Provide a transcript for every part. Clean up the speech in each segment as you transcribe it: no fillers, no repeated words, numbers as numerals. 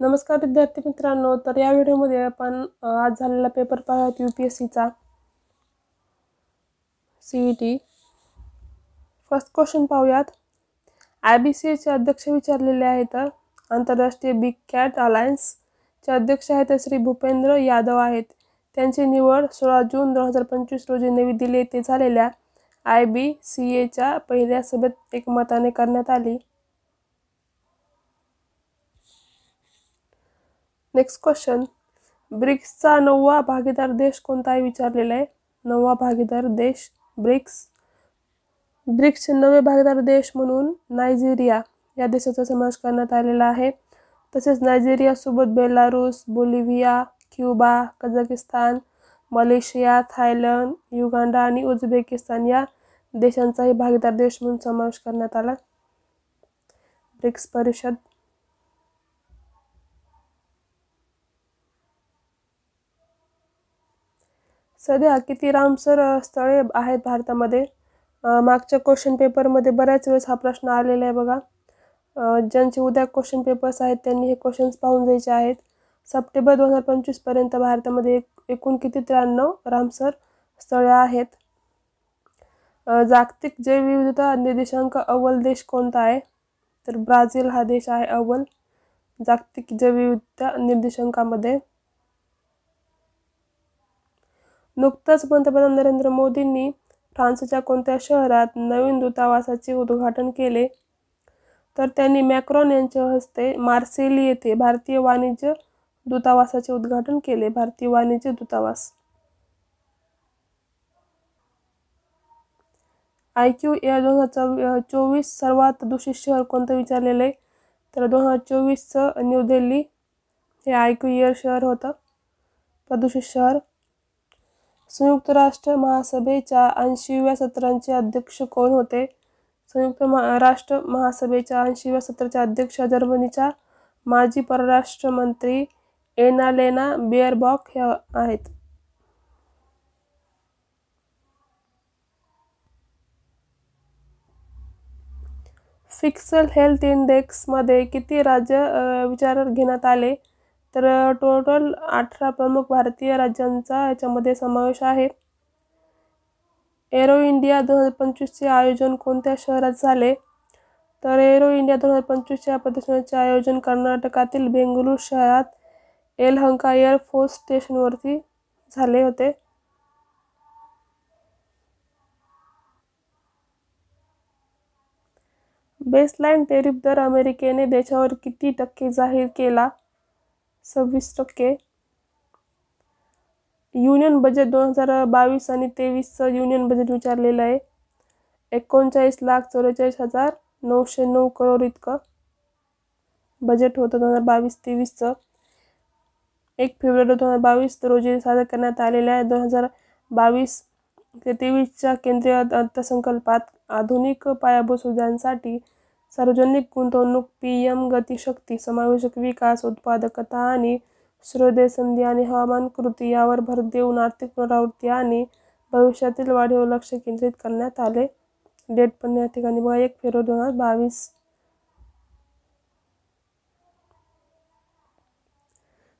नमस्कार विद्यार्थी मित्रांनो, तर या व्हिडिओमध्ये आपण आज झालेला पेपर पाहूयात UPSCचा CET। फर्स्ट क्वेश्चन पाहूयात। IBCचे अध्यक्ष विचारलेले आहेत। आंतरराष्ट्रीय बिग कॅट अलायन्सचे अध्यक्ष आहेत श्री भूपेंद्र यादव आहेत। त्यांची निवड 16 जून 2025 रोजी नवी दिल्ली येथे झालेल्या IBCच्या पहिल्या सभेत एकमताने करण्यात आली। नेक्स्ट क्वेश्चन, ब्रिक्सचा 9वा भागीदार देश कोणता आहे विचारलेला आहे। 9वा भागीदार देश ब्रिक्सचे 9वे भागीदार देश म्हणून नायजेरिया या देशाचा समावेश करण्यात आलेला आहे। तसेच नायजेरिया सोबत Belarus, Bolivia, Cuba, Kazakhstan, Malaysia, Thailand, Uganda आणि उझबेकिस्तान या देशांचाही भागीदार देश म्हणून समावेश करण्यात आला। ब्रिक्स परिषद सध्या किती रामसर स्थळे आहेत भारतामध्ये? मागच्या क्वेश्चन पेपरमध्ये बऱ्याच वेळेस हा प्रश्न आलेला आहे बघा। ज्यांचे उद्या क्वेश्चन पेपर्स आहेत त्यांनी हे क्वेश्चन्स पाहून जायचे आहेत। सप्टेंबर 2025 पर्यंत भारतामध्ये एकूण किती 93 रामसर स्थळे आहेत। जागतिक जैवविविधता निर्देशांक अव्वल देश कोणता आहे? तर ब्राझील हा देश आहे अव्वल जागतिक जैवविविधता निर्देशांकामध्ये। नुकताच पंतप्रधान नरेंद्र मोदींनी फ्रान्सच्या कोणत्या शहरात नवीन दूतावासाचे उद्घाटन केले? तर त्यांनी मॅक्रॉन यांच्या हस्ते मार्सेली येथे भारतीय वाणिज्य दूतावासाचे उद्घाटन केले। भारतीय वाणिज्य दूतावास। IQ Air 2024 सर्वात दूषित शहर कोणतं विचारलेलं आहे? तर 2024चं न्यू दिल्ली हे IQ Air शहर होतं प्रदूषित शहर। संयुक्त राष्ट्र महासभेच्या 80व्या सत्रांचे अध्यक्ष कोण होते? संयुक्त राष्ट्र महासभेच्या 80व्या सत्राच्या अध्यक्ष जर्मनीच्या माजी परराष्ट्र मंत्री एनालेना बेअरबॉक ह्या आहेत। फिक्सल हेल्थ इंडेक्स मध्ये किती राज्य विचारात घेण्यात आले? तर टोटल 18 प्रमुख भारतीय राज्यांचा याच्यामध्ये समावेश आहे। एरो इंडिया 2025चे आयोजन कोणत्या शहरात झाले? तर एरो इंडिया 2025 या प्रदर्शनाचे आयोजन कर्नाटकातील बेंगळुरू शहरात येलहंका एअर फोर्स स्टेशनवरती झाले होते। बेसलाईन टेरिफ दर अमेरिकेने देशावर किती टक्के जाहीर केला? 26%। युनियन बजेट 2022 आणि 23चं युनियन बजेट विचारलेलं आहे। 39,44,909 करोड इतकं बजेट होतं 2022-23चं। 1 फेब्रुवारी 2022 रोजी सादर करण्यात आलेल्या 2022 ते 23च्या केंद्रीय अर्थसंकल्पात आधुनिक पायाभूत सुविधांसाठी सार्वजनिक गुंतवणूक, PM गतिशक्ती, समावेशक विकास, उत्पादकता आणि सूर्योदय संधी आणि हवामान कृती यावर भर देऊन आर्थिक पुनरावृत्ती आणि भविष्यातील वाढीवर लक्ष केंद्रित करण्यात आले। डेट पण या ठिकाणी बघा 1 फेब्रुवारी 2022।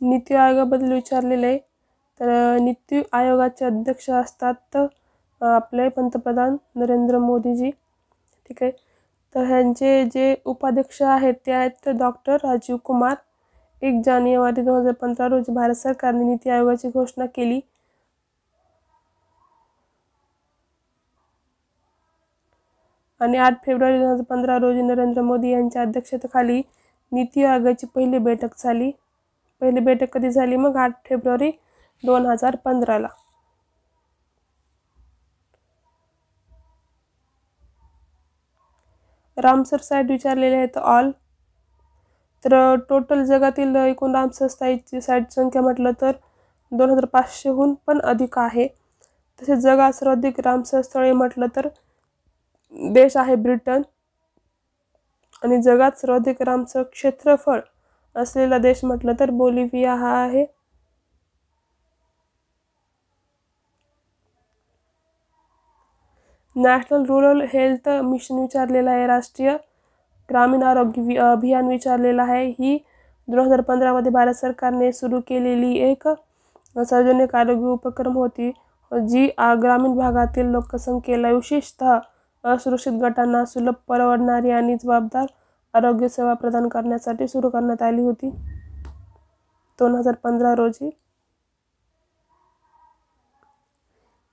नीती आयोगाबद्दल विचारलेले आहे। तर नीती आयोगाचे अध्यक्ष असतात आपले पंतप्रधान नरेंद्र मोदीजी। ठीक आहे। तर ह्यांचे जे उपाध्यक्ष आहेत ते आहेत डॉक्टर राजीव कुमार। 1 जानेवारी 2015 रोजी भारत सरकारने नीती आयोगाची घोषणा केली। आणि 8 फेब्रुवारी 2015 रोजी नरेंद्र मोदी यांच्या अध्यक्षतेखाली नीती आयोगाची पहिली बैठक झाली। पहिली बैठक कधी झाली मग? 8 फेब्रुवारी 2015ला। रामसर साईट विचारलेले आहेत ऑल। तर टोटल जगातील एकूण रामसर साईटची संख्या म्हटलं तर 2500हून पण अधिक आहे। तसेच जगात सर्वाधिक रामसर स्थळे म्हटलं तर देश आहे ब्रिटन। आणि जगात सर्वाधिक रामसर क्षेत्रफळ असलेला देश म्हटलं तर बोलिव्हिया हा आहे। नॅशनल रूरल हेल्थ मिशन विचारलेला आहे। राष्ट्रीय ग्रामीण आरोग्य अभियान विचारलेला आहे। ही 2015 मध्ये भारत सरकारने सुरू केलेली एक सार्वजनिक आरोग्य उपक्रम होती, जी ग्रामीण भागातील लोकसंख्येला, विशेषतः असुरक्षित गटांना सुलभ, परवडणारी आणि जबाबदार आरोग्य सेवा प्रदान करण्यासाठी सुरू करण्यात आली होती. 2015 रोजी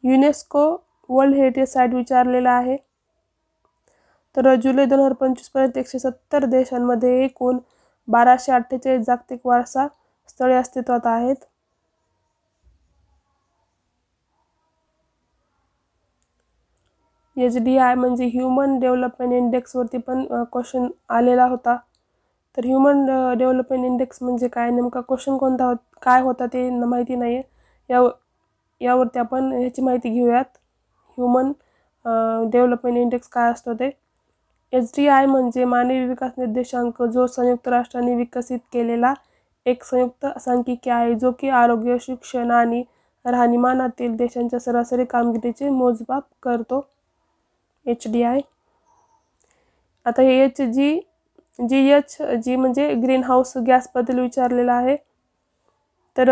युनेस्को वर्ल्ड हेरिटेज साईट विचारलेला आहे. तर जुलै 2025 पर्यंत 170 देशांमध्ये एकूण 1248 जागतिक वारसा स्थळे अस्तित्वात आहेत. HDI म्हणजे ह्युमन डेव्हलपमेंट इंडेक्स वरती पण क्वेश्चन आलेला होता. तर ह्युमन डेव्हलपमेंट इंडेक्स म्हणजे काय, नेमका क्वेश्चन कोणता काय होता ते माहिती नाही आहे. यावरती आपण ह्याची माहिती घेऊयात. ह्युमन डेव्हलपमेंट इंडेक्स काय असतो ते. HDI म्हणजे मानवी विकास निर्देशांक, जो संयुक्त राष्ट्रांनी विकसित केलेला एक संयुक्त सांख्यिकी आहे, जो की आरोग्य, शिक्षण आणि राहणीमानातील देशांच्या सरासरी कामगिरीचे मोजमाप करतो. HDI. आता हे GHG म्हणजे ग्रीन हाऊस गॅस बद्दल विचारलेला आहे. तर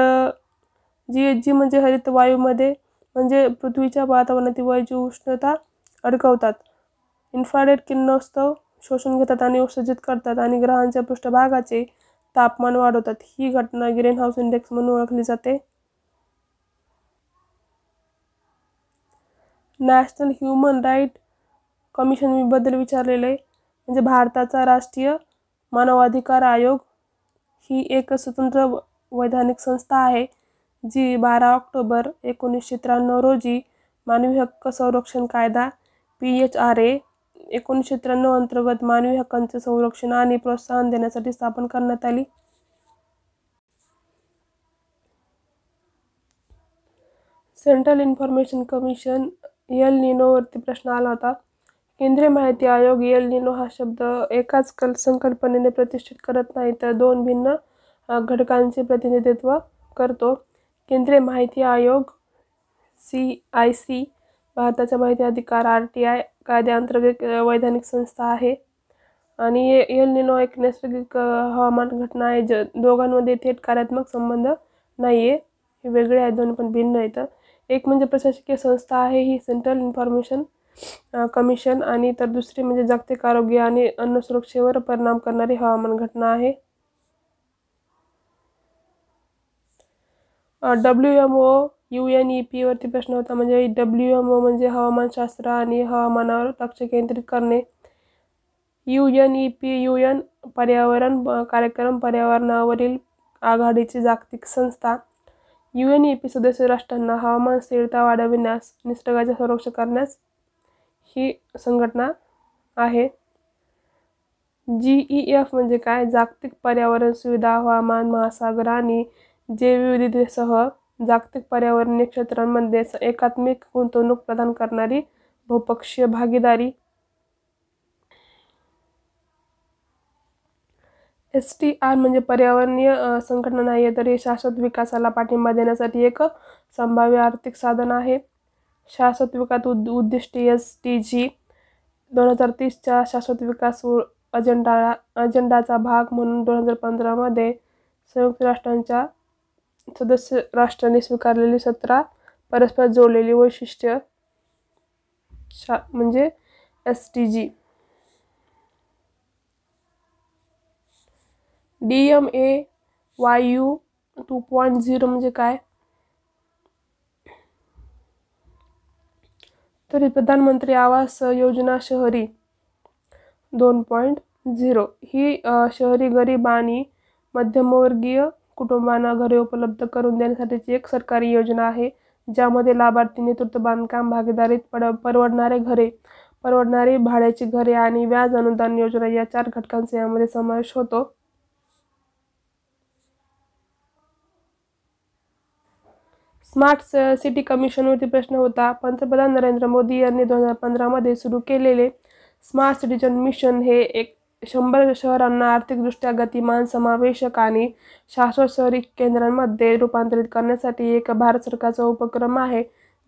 GHG म्हणजे हरित वायूमध्ये म्हणजे पृथ्वीच्या वातावरणातील वायूची उष्णता अडकवतात, इन्फ्रारेड किरणोत्सर्ग शोषून घेतात आणि उत्सर्जित करतात आणि ग्रहांच्या पृष्ठभागाचे तापमान वाढवतात. ही घटना ग्रीन हाऊस इंडेक्स म्हणून ओळखली जाते. नॅशनल ह्युमन राईट कमिशन बद्दल विचारलेले आहे. म्हणजे भारताचा राष्ट्रीय मानवाधिकार आयोग ही एक स्वतंत्र वैधानिक संस्था आहे, जी 12 ऑक्टोबर 1993 रोजी मानवी हक्क संरक्षण कायदा PHRA 1993 अंतर्गत मानवी हक्कांचे संरक्षण आणि प्रोत्साहन देण्यासाठी स्थापन करण्यात आली. Central information commission El Nino वरती प्रश्न आला होता. केंद्रीय माहिती आयोग एल निनो हा शब्द एकाच संकल्पनेने प्रतिष्ठित करत नाही, तर दोन भिन्न घटकांचे प्रतिनिधित्व करतो. केंद्रीय माहिती आयोग CIC भारताच्या माहिती अधिकार RTI कायद्याअंतर्गत वैधानिक संस्था आहे. आणि एल निनो एक नैसर्गिक हवामान घटना आहे, दोघांमध्ये थेट कार्यात्मक संबंध नाहीये, हे वेगळे आहेत, दोन्ही पण भिन्न आहेत. एक म्हणजे प्रशासकीय संस्था आहे ही सेंट्रल इन्फॉर्मेशन कमिशन, आणि तर दुसरी म्हणजे जागतिक आरोग्य आणि अन्न सुरक्षेवर परिणाम करणारी हवामान घटना आहे. WMO UNEP वरती प्रश्न होता. म्हणजे WMO म्हणजे हवामानशास्त्र आणि हवामानावर लक्ष केंद्रित करणे. UNEP UN पर्यावरण कार्यक्रम पर्यावरणावरील आघाडीची जागतिक संस्था. UNEP सदस्य राष्ट्रांना हवामान स्थिरता वाढविण्यास, निसर्गाचे संरक्षण करण्यास ही संघटना आहे. GEF म्हणजे काय, जागतिक पर्यावरण सुविधा, हवामान, महासागर आणि जैवविविधतेसह जागतिक पर्यावरणीय क्षेत्रांमध्ये एकात्मिक गुंतवणूक प्रदान करणारी बहुपक्षीय भागीदारी. STR म्हणजे पर्यावरणीय संघटना नाही, तर हे शाश्वत विकासाला पाठिंबा देण्यासाठी एक संभाव्य आर्थिक साधन आहे. शाश्वत विकास उद्दिष्टे SDG 2030च्या शाश्वत विकास अजेंडाचा भाग म्हणून 2015 मध्ये संयुक्त राष्ट्रांच्या सदस्य राष्ट्रांनी स्वीकारलेली 17 परस्पर जोडलेली वैशिष्ट्य म्हणजे SDG. DMAYU 2.0 म्हणजे काय, तर प्रधानमंत्री आवास योजना शहरी 2.0 ही शहरी गरीब आणि मध्यमवर्गीय कुटुंबांना घरे उपलब्ध करून देण्यासाठीची एक सरकारी योजना आहे, ज्यामध्ये लाभार्थी, नेतृत्व, बांधकाम, भागीदारीत परवडणारे घरे, परवडणारी भाड्याची घरे आणि व्याज अनुदान योजना या 4 घटकांचा यामध्ये समावेश होतो. स्मार्ट सिटी कमिशनवरती प्रश्न होता. पंतप्रधान नरेंद्र मोदी यांनी 2015 मध्ये सुरू केलेले स्मार्ट सिटीजन मिशन हे 100 शहरांना आर्थिकदृष्ट्या गतिमान, समावेशक आणि शाश्वत शहरी केंद्रांमध्ये रूपांतरित करण्यासाठी एक भारत सरकारचा उपक्रम आहे,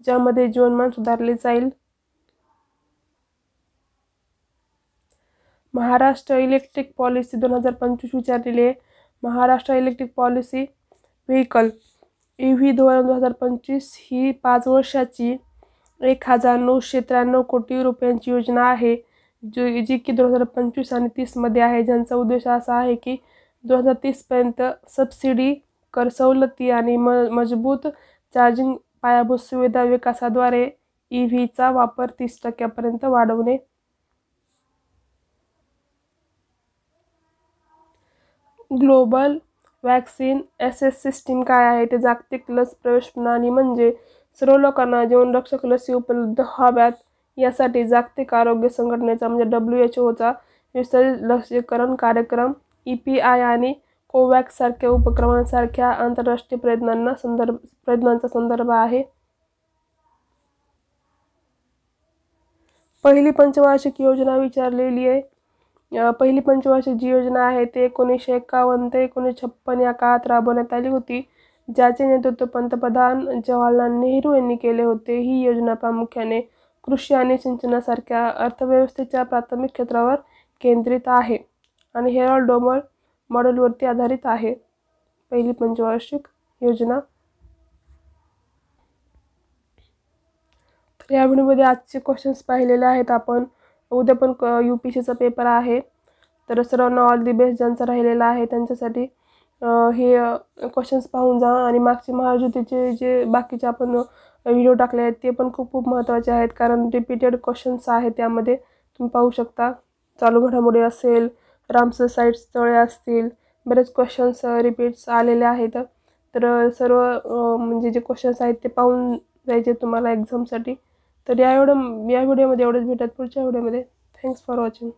ज्यामध्ये जीवनमान सुधारले जाईल. महाराष्ट्र इलेक्ट्रिक पॉलिसी 2025 विचारलेली आहे. Maharashtra electric policy vehicle EV धोरण 2025 ही 5 वर्षाची 1,993 कोटी रुपयांची योजना आहे, जी की 2025 आणि 30 मध्ये आहे, ज्यांचा उद्देश असा आहे की 2030 पर्यंत सबसिडी, कर सवलती आणि मजबूत चार्जिंग पायाभूत सुविधा विकासाद्वारे EVचा वापर 30% वाढवणे. ग्लोबल वॅक्सिन ॲक्सेस सिस्टीम काय आहे? ते जागतिक लस प्रवेश प्रणाली म्हणजे सर्व लोकांना जीवनरक्षक लसी उपलब्ध व्हाव्यात यासाठी जागतिक आरोग्य संघटनेचा म्हणजे WHOचा विस्तारित लसीकरण कार्यक्रम EPI आणि कोवॅक्स सारख्या उपक्रमांसारख्या आंतरराष्ट्रीय प्रयत्नांचा संदर्भ आहे. पहिली पंचवार्षिक योजना विचारलेली आहे. पहिली पंचवार्षिक जी योजना आहे ते 1951 ते 1956 या काळात राबवण्यात आली होती, ज्याचे नेतृत्व पंतप्रधान जवाहरलाल नेहरू यांनी केले होते. ही योजना प्रामुख्याने कृषी आणि सिंचनासारख्या अर्थव्यवस्थेच्या प्राथमिक क्षेत्रावर केंद्रित आहे आणि हेरॉल्ड डोमर मॉडेलवरती आधारित आहे. पहिली पंचवार्षिक योजना. तर या व्हिडिओमध्ये आजचे क्वेश्चन्स पाहिलेले आहेत आपण. उद्या पण UPSCचा पेपर आहे, तर सर्वांना ऑल दी बेस्ट. ज्यांचा राहिलेला आहे त्यांच्यासाठी हे क्वेश्चन्स पाहून जा. आणि मागचे महायुतीचे जे बाकीचे आपण व्हिडिओ टाकले आहेत ते पण खूप खूप महत्त्वाचे आहेत, कारण रिपीटेड क्वेश्चन्स आहेत त्यामध्ये. तुम्ही पाहू शकता. चालू घडामोडी असेल, रामसर साईट्स तळे असतील, बरेच क्वेश्चन्स रिपीट्स आलेले आहेत. तर सर्व म्हणजे जे क्वेश्चन्स आहेत ते पाहून जायचे तुम्हाला एक्झामसाठी. तर या व्हिडिओमध्ये एवढंच भेटत पुढच्या व्हिडिओमध्ये. Thanks for watching.